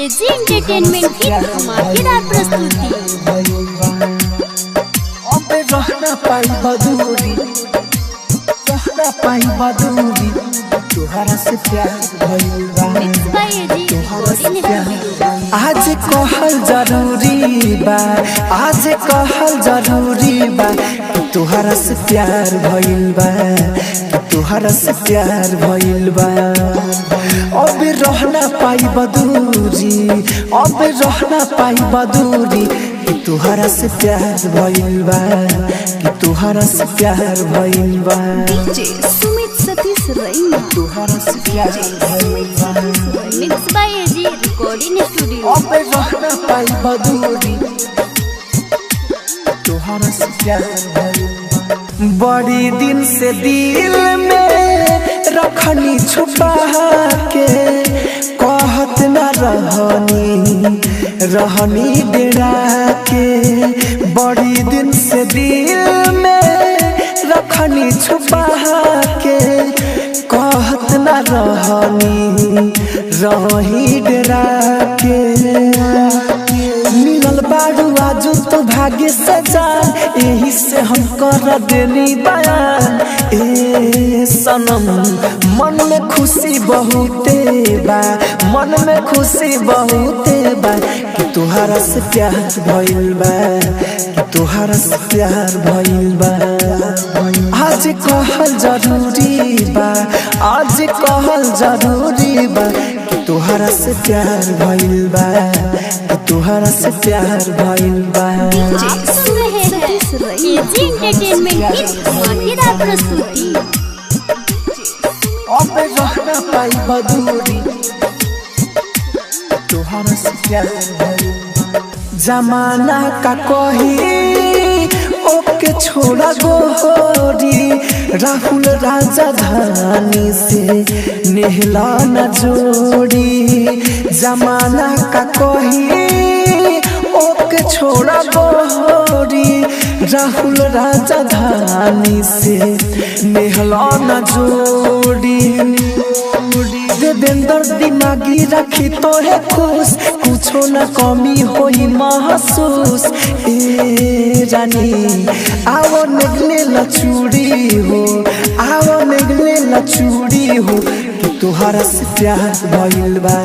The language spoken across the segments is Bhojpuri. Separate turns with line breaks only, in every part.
एजी एंटरटेनमेंट की धमाकेदार प्रस्तुति।
अब रहना पाई बदूरी, रहना पाई बदूरी, तुहरा से प्यार भइल बा।
Mix by AG recording studio.
आज कहल जरूरी बा, आज कहल जरूरी बा, तुहरा से प्यार भइल बा, तुहरा से प्यार भइल बा। अब रहना पाई बदूरी, अब रहना पाई बदूरी, तुहरा से प्यार भइल बा, तुहरा से प्यार भइल बा।
डीजे सुमित सतीश रैना,
तुहरा से प्यार भइल बा।
Mix by AG recording studio.
अब रहना पाई बदूरी, तुहरा से प्यार भइल बा। बड़ी दिन से दिल में रखनी छुपा के, कहत न रहनी डेरा के। बड़ी दिन से दिल में रखनी छुपा के, कहत न रही डेरा के। मिलल बारू आजू तो भाग्य से जान, यही से हम कर देनी बयान। ए सनम मन में खुशी बहुते बा, मन में खुशी बहुते बा, कि तुहरा से प्यार भइल बा, कि तुहरा से प्यार भइल बा। आज कहल जरूरी बा, आज कहल जरूरी बा, कि तुहरा से प्यार भइल बा, कि तुहरा से प्यार भइल बा।
आप सुन रहे हैं एजी एंटरटेनमेंट की धमाकेदार प्रस्तुति।
अब रहना पाई बदूरी, तुहरा से प्यार भइल बा। जमाना का कही ओके छोड़ा गोरी, राहुल राजधानी से नेहला न जोड़ी। जमाना का कही ओके छोड़ा गोरी, राहुल राजधानी से नेहला न जोड़ी। देवेंद्र दिमागी रखी तो है खुश, कुछो न कमी होई महसूस। ए रानी आओ निगले लचूड़ी हो, आओ निगले लचूड़ी हो, कि तुहरा से प्यार भइल बा,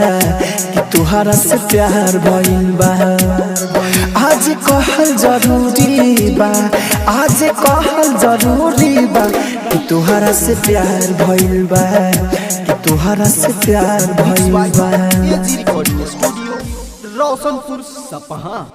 कि तुहरा से प्यार भइल बा। आज कहल जरूरी बा, आज कहल जरूरी बा, कि तुहरा से प्यार भइल बा, कि तुहरा से प्यार भइल बा।
एजी रिकॉर्डिंग स्टूडियो रोशनपुर सपहा।